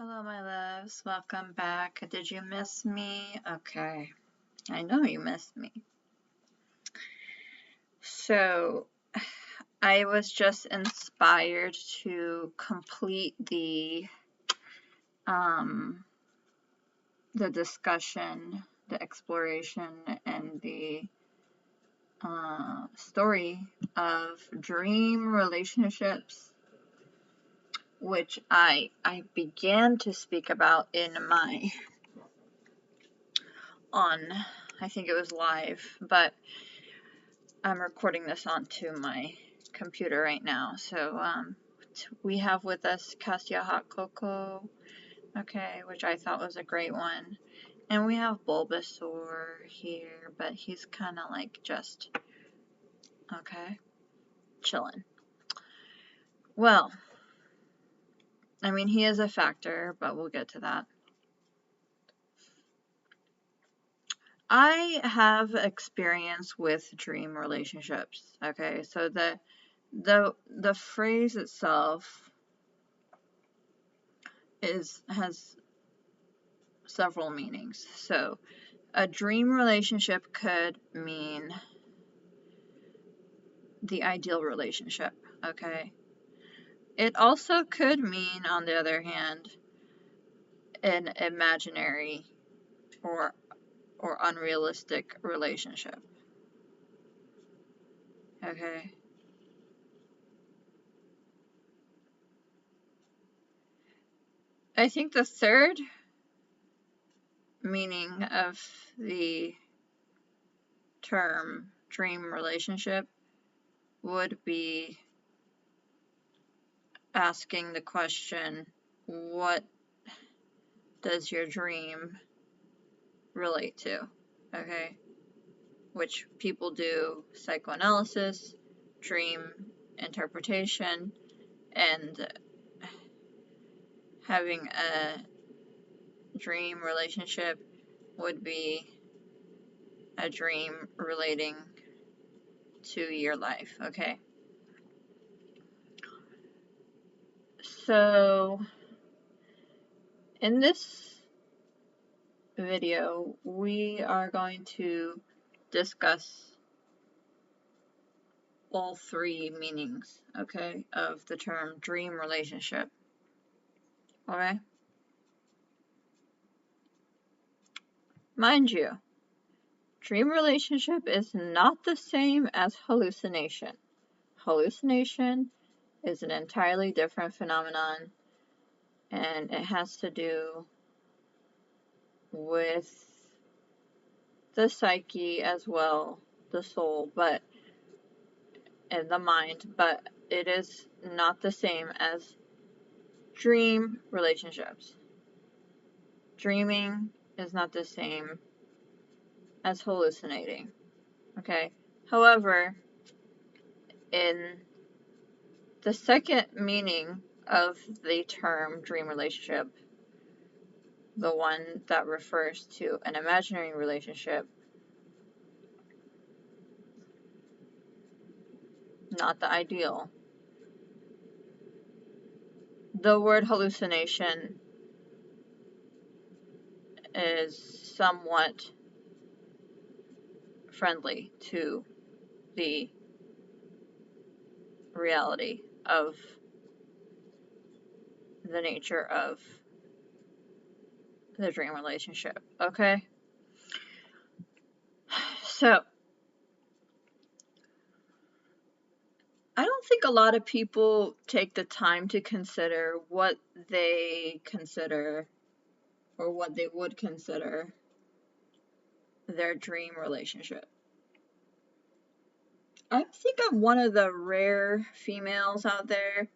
Hello, my loves. Welcome back. Did you miss me? Okay. I know you missed me. So, I was just inspired to complete the discussion, the exploration, and the story of dream relationships, which I began to speak about in my I think it was live, but I'm recording this onto my computer right now. So we have with us Cassia Hot Cocoa, okay, which I thought was a great one. And we have Bulbasaur here, but he's kind of like just, okay, chilling. Well, I mean, he is a factor, but we'll get to that. I have experience with dream relationships, okay? So the phrase itself has several meanings. So a dream relationship could mean the ideal relationship, okay? It also could mean, on the other hand, an imaginary or unrealistic relationship, okay? I think the third meaning of the term dream relationship would be asking the question, what does your dream relate to? Okay? Which people do psychoanalysis, dream interpretation, and having a dream relationship would be a dream relating to your life, okay? So, in this video, we are going to discuss all three meanings, okay, of the term dream relationship. Okay? Mind you, dream relationship is not the same as hallucination. Hallucination is an entirely different phenomenon, and it has to do with the psyche as well, the soul, and the mind, but it is not the same as dream relationships. Dreaming is not the same as hallucinating, okay? However, in the second meaning of the term dream relationship, the one that refers to an imaginary relationship, not the ideal, the word hallucination is somewhat friendly to the reality of the nature of the dream relationship, okay? So, I don't think a lot of people take the time to consider what they consider or what they would consider their dream relationship. I think I'm one of the rare females out there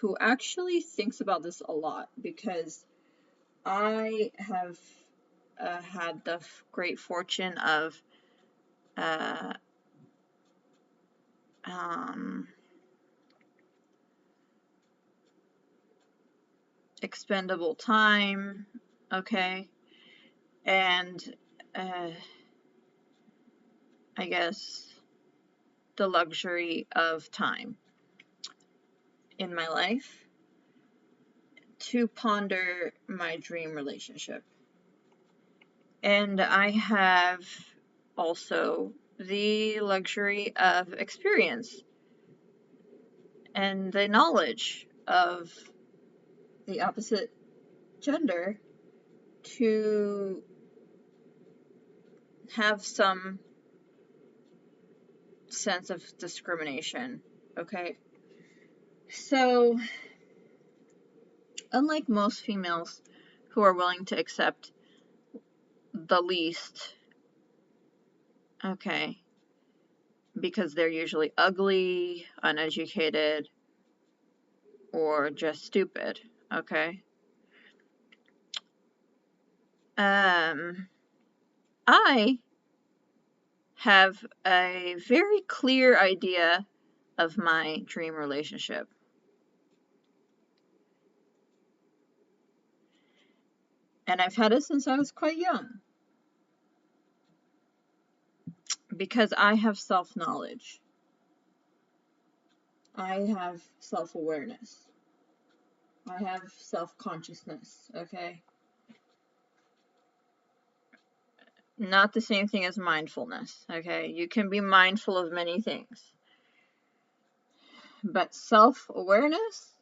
who actually thinks about this a lot, because I have had the great fortune of expendable time, okay, and I guess the luxury of time in my life to ponder my dream relationship. And I have also the luxury of experience and the knowledge of the opposite gender to have some sense of discrimination, okay? So, unlike most females who are willing to accept the least, okay, because they're usually ugly, uneducated, or just stupid, okay? I have a very clear idea of my dream relationship. And I've had it since I was quite young. Because I have self-knowledge. I have self-awareness. I have self-consciousness, okay? Not the same thing as mindfulness, okay? You can be mindful of many things. But self-awareness,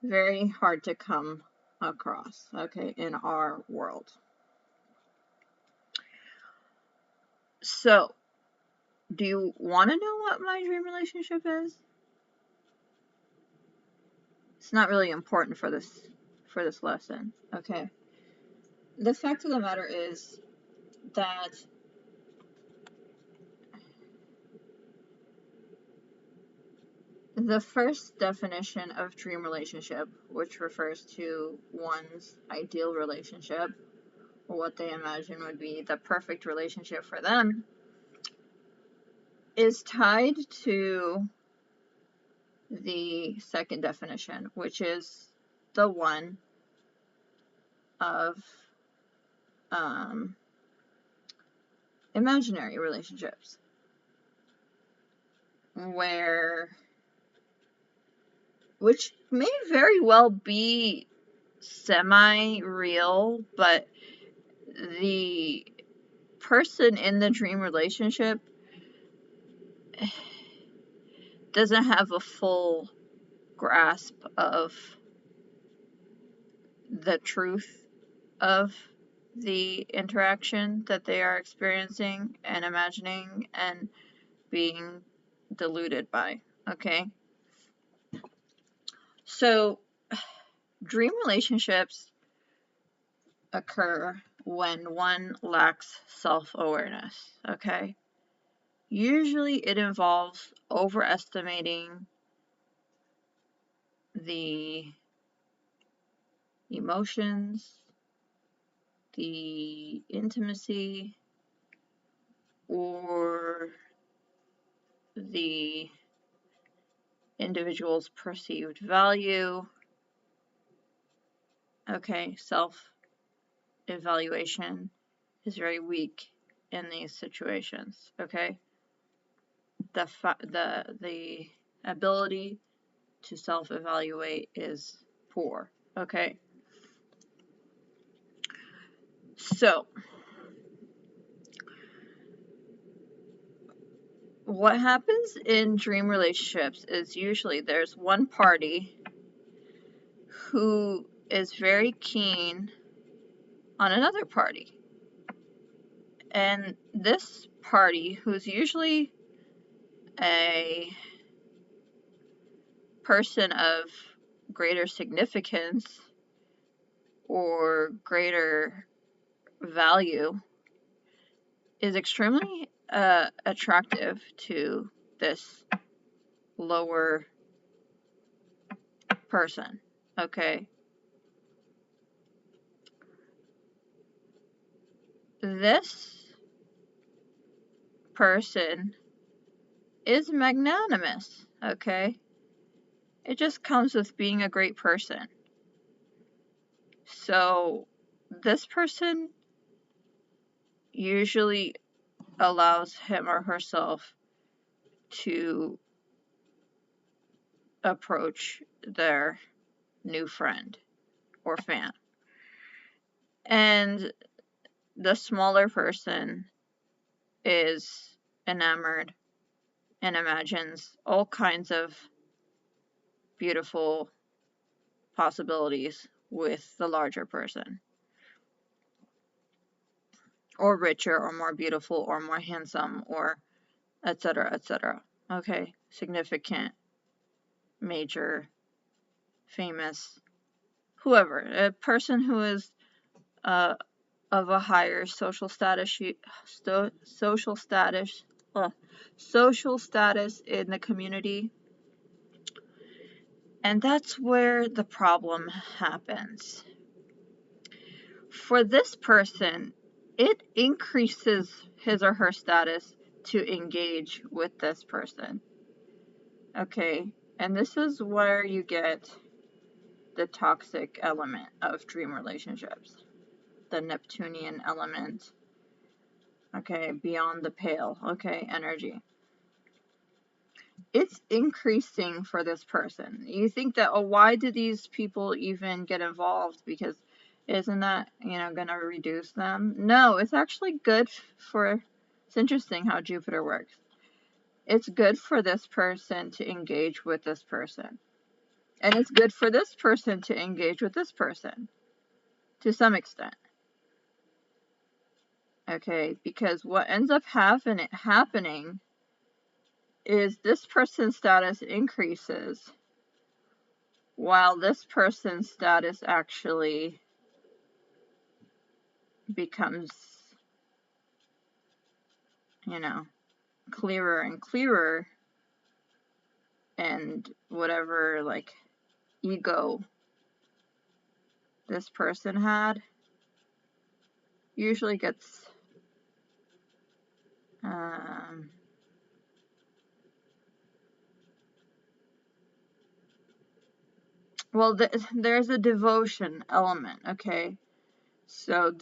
very hard to come across, okay, in our world. So, do you want to know what my dream relationship is? It's not really important for this lesson, okay? The fact of the matter is that the first definition of dream relationship, which refers to one's ideal relationship, or what they imagine would be the perfect relationship for them, is tied to the second definition, which is the one of imaginary relationships, which may very well be semi-real, but the person in the dream relationship doesn't have a full grasp of the truth of the interaction that they are experiencing and imagining and being deluded by, okay? So, dream relationships occur when one lacks self-awareness, okay? Usually it involves overestimating the emotions, the intimacy, or the individual's perceived value. Okay, self-evaluation is very weak in these situations, okay? The ability to self-evaluate is poor, okay? So, what happens in dream relationships is usually there's one party who is very keen on another party. And this party, who's usually a person of greater significance or greater value, is extremely attractive to this lower person, okay? This person is magnanimous, okay? It just comes with being a great person. So, this person usually allows him or herself to approach their new friend or fan. And the smaller person is enamored and imagines all kinds of beautiful possibilities with the larger person, or richer, or more beautiful, or more handsome, or etc., etc. Okay, significant, major, famous, whoever, a person who is uh, of a higher social status, social status in the community. And that's where the problem happens. For this person, it increases his or her status to engage with this person. Okay, and this is where you get the toxic element of dream relationships, the Neptunian element, okay, beyond the pale, okay, energy. It's increasing for this person. You think that, oh, why do these people even get involved? Because isn't that, going to reduce them? No, it's actually good for, it's interesting how Jupiter works. It's good for this person to engage with this person. And it's good for this person to engage with this person to some extent. Okay, because what ends up happening is this person's status increases while this person's status actually becomes, clearer and clearer, and whatever, like, ego this person had usually gets, well, there's a devotion element, okay? So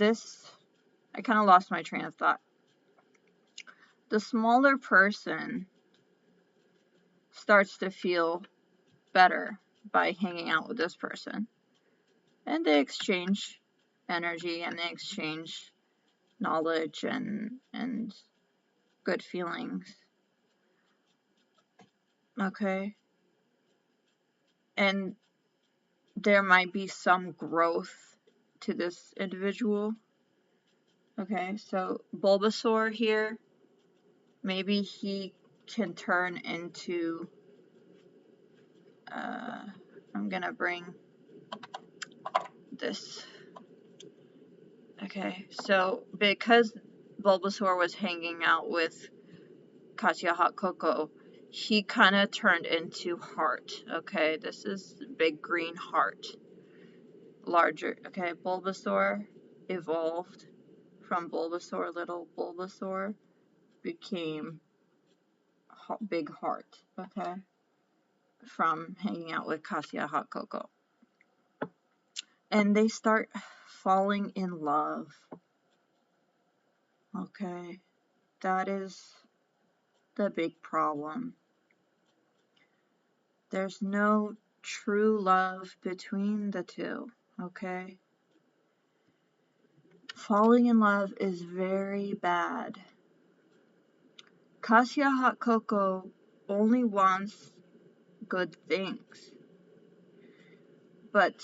I kind of lost my train of thought. The smaller person starts to feel better by hanging out with this person. And they exchange energy, and they exchange knowledge and good feelings. Okay? And there might be some growth to this individual. Okay, so Bulbasaur here, maybe he can turn into, I'm gonna bring this. Okay, so because Bulbasaur was hanging out with Katya Hot Cocoa, he kind of turned into Heart. Okay, this is big green heart. Larger. Okay, Bulbasaur evolved from Bulbasaur, little Bulbasaur, became big heart. Okay, from hanging out with Katya Hot Cocoa. And they start falling in love. Okay, that is the big problem. There's no true love between the two, okay? Falling in love is very bad. Katya Hot Cocoa only wants good things. But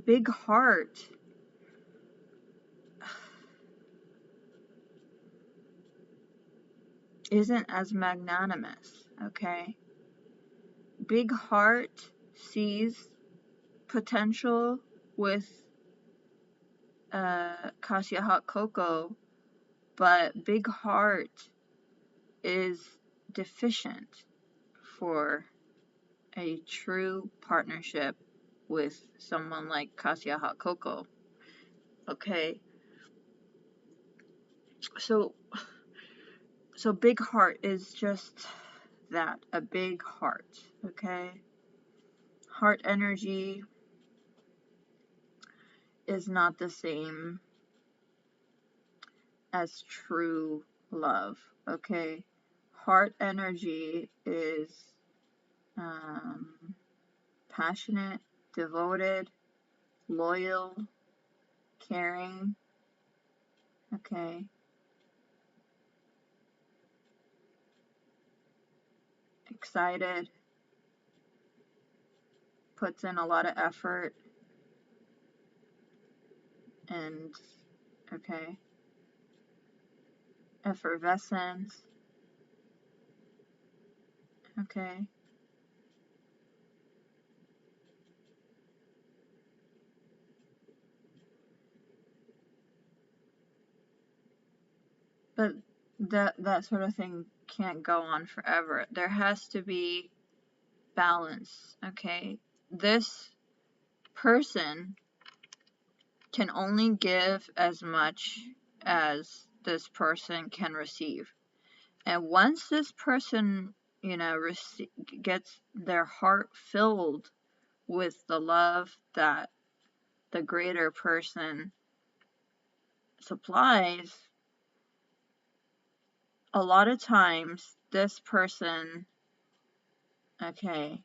Big Heart isn't as magnanimous, okay? Big Heart sees potential with Katya Hot Cocoa, but Big Heart is deficient for a true partnership with someone like Katya Hot Cocoa. Okay, so Big Heart is just that, a big heart. Okay, heart energy is not the same as true love. Okay, heart energy is passionate, devoted, loyal, caring, okay, excited, puts in a lot of effort, and, okay, effervescent, okay, but that sort of thing can't go on forever. There has to be balance, okay? This person can only give as much as this person can receive. And once this person, gets their heart filled with the love that the greater person supplies, a lot of times this person, okay,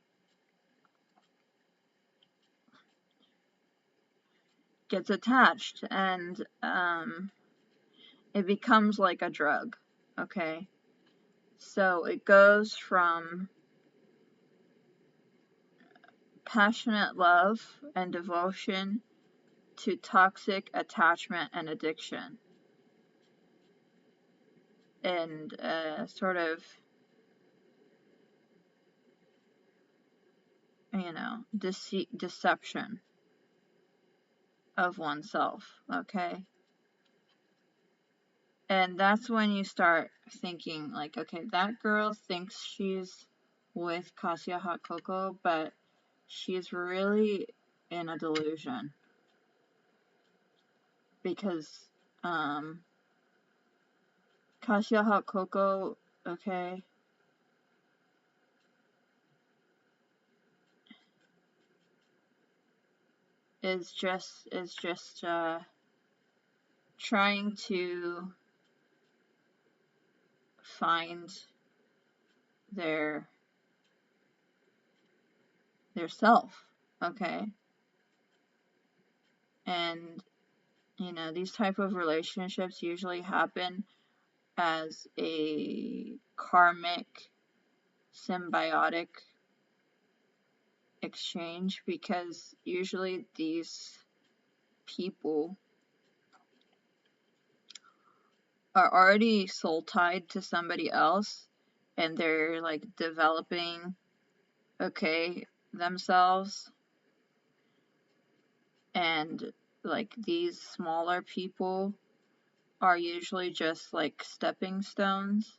gets attached, and it becomes like a drug, okay? So it goes from passionate love and devotion to toxic attachment and addiction, and sort of, deception of oneself, okay? And that's when you start thinking, like, okay, that girl thinks she's with Cassia Hot Cocoa, but she's really in a delusion. Because, Cassia Hot Cocoa, okay, is just trying to find their self, okay? And, these type of relationships usually happen as a karmic, symbiotic exchange, because usually these people are already soul tied to somebody else, and they're like developing, okay, themselves, and like these smaller people are usually just like stepping stones,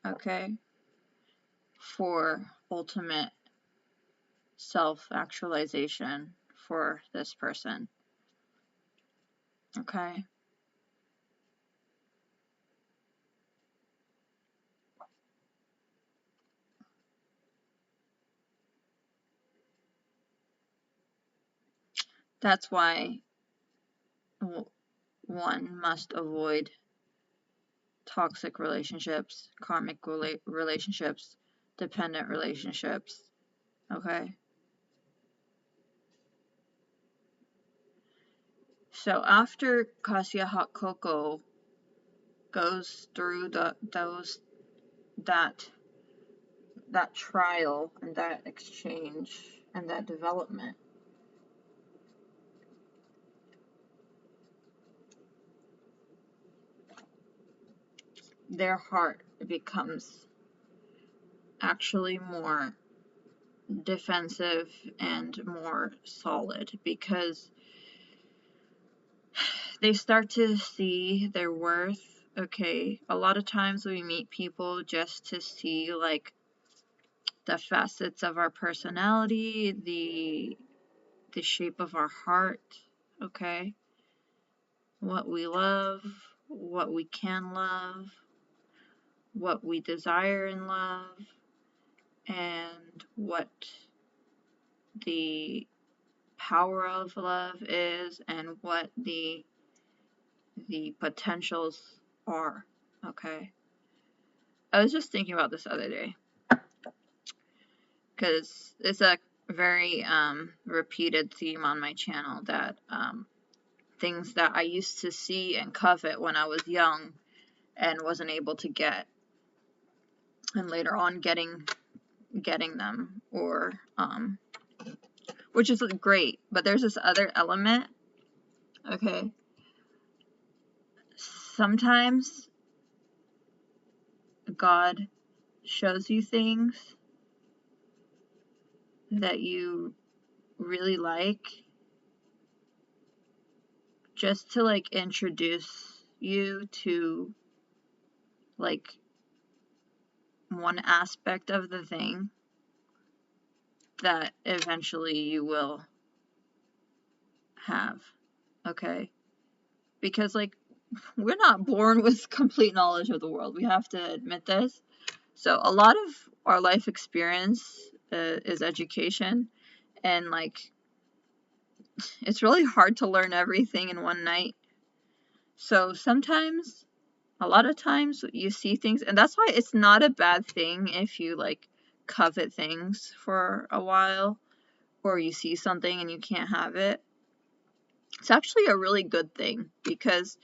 okay, for ultimate self-actualization for this person, okay? That's why one must avoid toxic relationships, karmic relationships, dependent relationships, okay? So after Cassia Hot Cocoa goes through that trial and that exchange and that development, their heart becomes actually more defensive and more solid, because they start to see their worth. Okay, a lot of times we meet people just to see like the facets of our personality, the shape of our heart, okay? What we love, what we can love, what we desire in love, and what the power of love is, and what the potentials are, okay? I was just thinking about this the other day, because it's a very repeated theme on my channel, that things that I used to see and covet when I was young and wasn't able to get, and later on getting them, or which is great. But there's this other element, okay? Sometimes God shows you things that you really like, just to like introduce you to like one aspect of the thing that eventually you will have, okay? Because like, we're not born with complete knowledge of the world. We have to admit this. So a lot of our life experience is education, and like, it's really hard to learn everything in one night. So sometimes, a lot of times, you see things, and that's why it's not a bad thing if you like covet things for a while, or you see something and you can't have it. It's actually a really good thing, because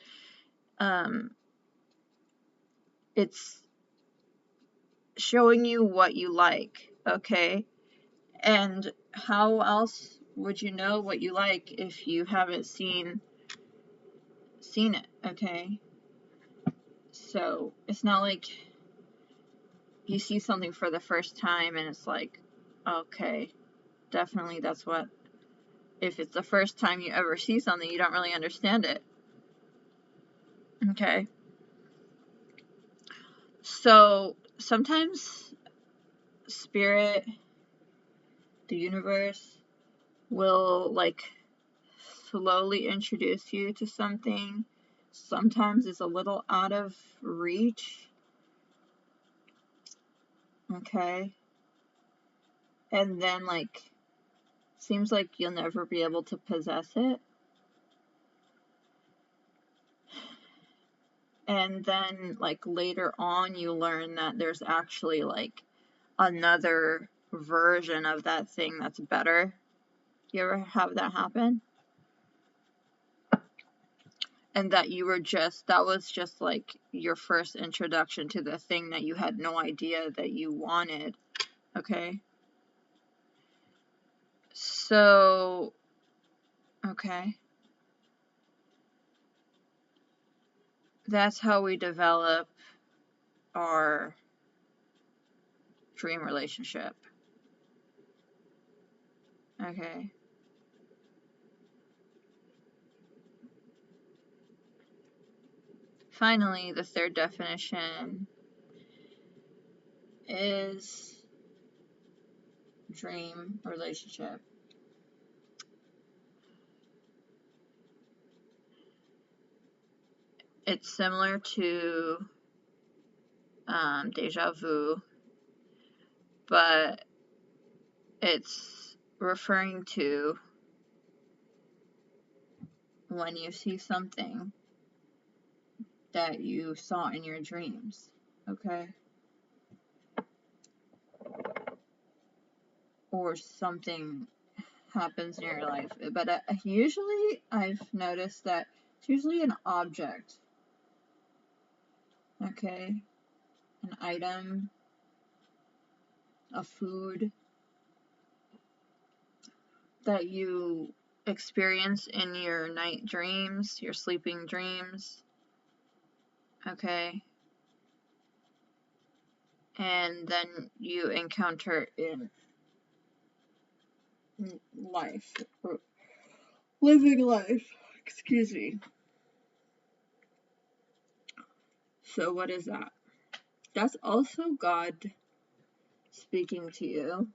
it's showing you what you like, okay? And how else would you know what you like if you haven't seen it, okay? So it's not like you see something for the first time and it's like, okay, definitely that's what, if it's the first time you ever see something, you don't really understand it, okay? So sometimes spirit, the universe, will like slowly introduce you to something. Sometimes it's a little out of reach, okay? And then like, seems like you'll never be able to possess it. And then like later on you learn that there's actually like another version of that thing that's better. You ever have that happen? And that that was just like your first introduction to the thing that you had no idea that you wanted, okay? So, okay. That's how we develop our dream relationship, okay? Finally, the third definition is dream relationship. It's similar to deja vu, but it's referring to when you see something that you saw in your dreams, okay? Or something happens in your life. But usually I've noticed that it's usually an object, okay? An item, a food that you experience in your night dreams, your sleeping dreams, okay? And then you encounter in life, or living life, excuse me. So what is that? That's also God speaking to you,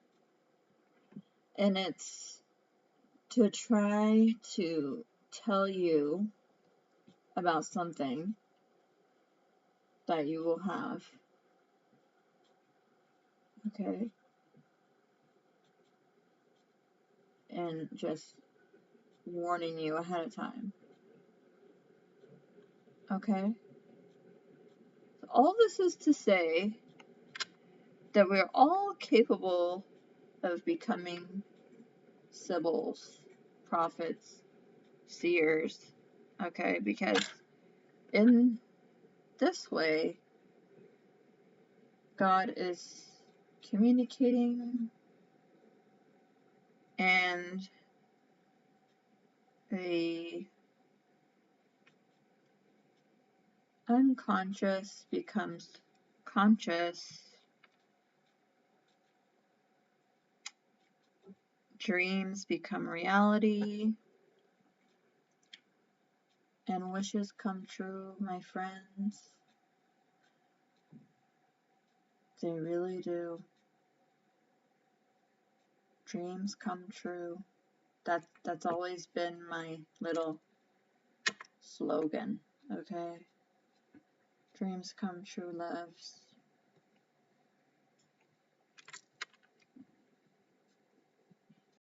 and it's to try to tell you about something that you will have, okay? And just warning you ahead of time, okay? All this is to say that we're all capable of becoming sibyls, prophets, seers, okay? Because in this way, God is communicating, and the unconscious becomes conscious, dreams become reality, and wishes come true, my friends. They really do. Dreams come true. That's always been my little slogan, okay? Dreams come true, loves.